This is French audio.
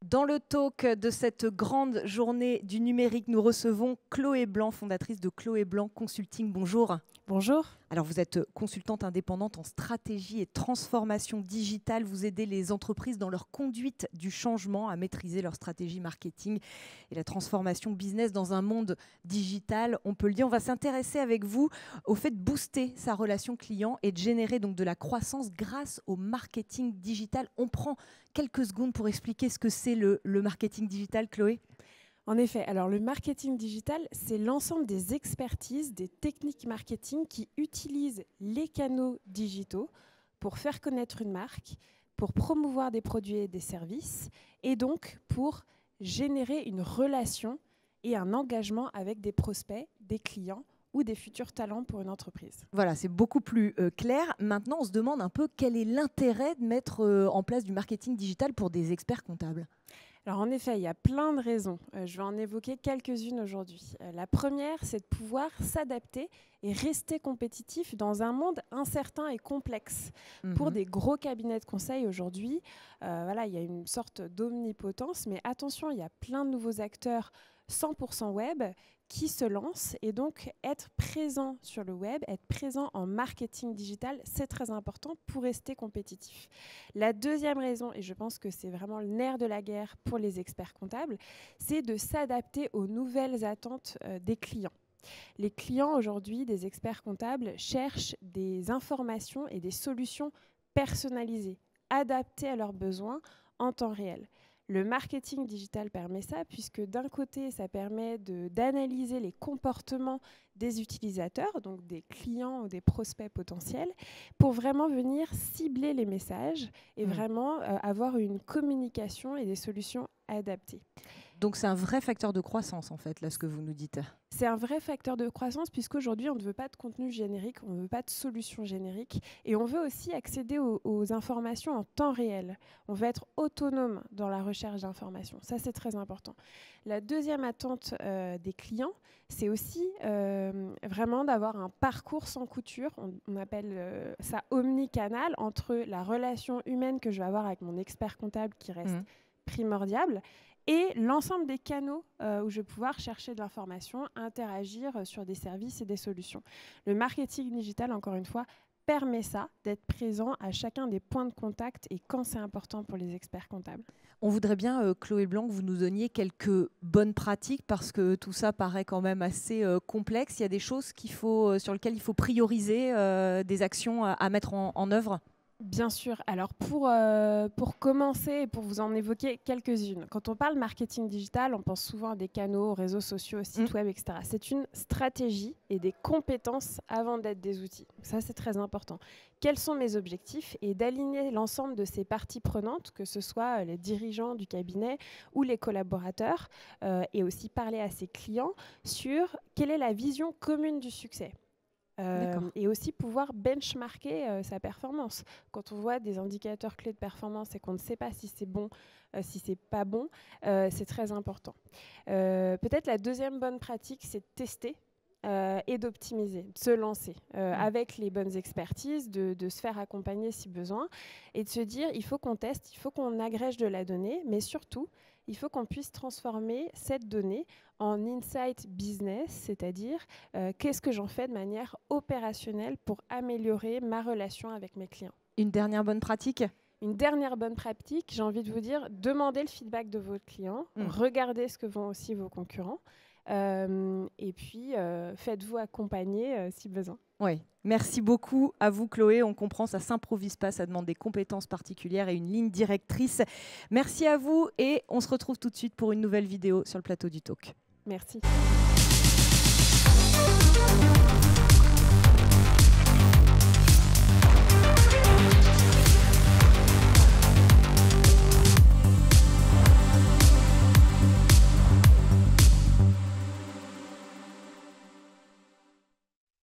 Dans le talk de cette grande journée du numérique, nous recevons Chloé Blanc, fondatrice de Chloé Blanc Consulting. Bonjour. Bonjour. Alors vous êtes consultante indépendante en stratégie et transformation digitale. Vous aidez les entreprises dans leur conduite du changement à maîtriser leur stratégie marketing et la transformation business dans un monde digital. On peut le dire, on va s'intéresser avec vous au fait de booster sa relation client et de générer donc de la croissance grâce au marketing digital. On prend quelques secondes pour expliquer ce que c'est le marketing digital, Chloé. En effet, alors le marketing digital, c'est l'ensemble des expertises, des techniques marketing qui utilisent les canaux digitaux pour faire connaître une marque, pour promouvoir des produits et des services, et donc pour générer une relation et un engagement avec des prospects, des clients ou des futurs talents pour une entreprise. Voilà, c'est beaucoup plus clair. Maintenant, on se demande un peu quel est l'intérêt de mettre en place du marketing digital pour des experts comptables. Alors en effet, il y a plein de raisons. Je vais en évoquer quelques-unes aujourd'hui. La première, c'est de pouvoir s'adapter et rester compétitif dans un monde incertain et complexe. Pour des gros cabinets de conseil aujourd'hui, voilà, il y a une sorte d'omnipotence, mais attention, il y a plein de nouveaux acteurs 100% web qui se lancent, et donc être présent sur le web, être présent en marketing digital, c'est très important pour rester compétitif. La deuxième raison, et je pense que c'est vraiment le nerf de la guerre pour les experts comptables, c'est de s'adapter aux nouvelles attentes des clients. Les clients aujourd'hui, des experts comptables, cherchent des informations et des solutions personnalisées, adaptées à leurs besoins en temps réel. Le marketing digital permet ça, puisque d'un côté, ça permet d'analyser les comportements des utilisateurs, donc des clients ou des prospects potentiels, pour vraiment venir cibler les messages et vraiment avoir une communication et des solutions adaptées. Donc c'est un vrai facteur de croissance, en fait, là, ce que vous nous dites. C'est un vrai facteur de croissance, puisqu'aujourd'hui, on ne veut pas de contenu générique, on ne veut pas de solution générique, et on veut aussi accéder aux informations en temps réel. On veut être autonome dans la recherche d'informations. Ça, c'est très important. La deuxième attente des clients, c'est aussi vraiment d'avoir un parcours sans couture. On appelle ça omnicanal, entre la relation humaine que je vais avoir avec mon expert comptable qui reste primordiale, et l'ensemble des canaux où je vais pouvoir chercher de l'information, interagir sur des services et des solutions. Le marketing digital, encore une fois, permet ça, d'être présent à chacun des points de contact et quand c'est important pour les experts comptables. On voudrait bien, Chloé Blanc, que vous nous donniez quelques bonnes pratiques, parce que tout ça paraît quand même assez complexe. Il y a des choses sur lesquelles il faut prioriser, des actions à mettre en œuvre. Bien sûr. Alors pour commencer et pour vous en évoquer quelques-unes, quand on parle marketing digital, on pense souvent à des canaux, aux réseaux sociaux, aux sites web, etc. C'est une stratégie et des compétences avant d'être des outils. Ça, c'est très important. Quels sont mes objectifs? Et d'aligner l'ensemble de ces parties prenantes, que ce soit les dirigeants du cabinet ou les collaborateurs, et aussi parler à ses clients sur quelle est la vision commune du succès. Et aussi pouvoir benchmarker sa performance. Quand on voit des indicateurs clés de performance et qu'on ne sait pas si c'est bon, si c'est pas bon, c'est très important. Peut-être la deuxième bonne pratique, c'est de tester et d'optimiser, de se lancer avec les bonnes expertises, de se faire accompagner si besoin, et de se dire il faut qu'on teste, il faut qu'on agrège de la donnée, mais surtout, il faut qu'on puisse transformer cette donnée en insight business, c'est-à-dire qu'est-ce que j'en fais de manière opérationnelle pour améliorer ma relation avec mes clients. Une dernière bonne pratique ? Une dernière bonne pratique, j'ai envie de vous dire, demandez le feedback de votre client, regardez ce que font aussi vos concurrents, et puis faites-vous accompagner si besoin. Oui, merci beaucoup à vous, Chloé. On comprend, ça ne s'improvise pas, ça demande des compétences particulières et une ligne directrice. Merci à vous et on se retrouve tout de suite pour une nouvelle vidéo sur le plateau du Talk. Merci.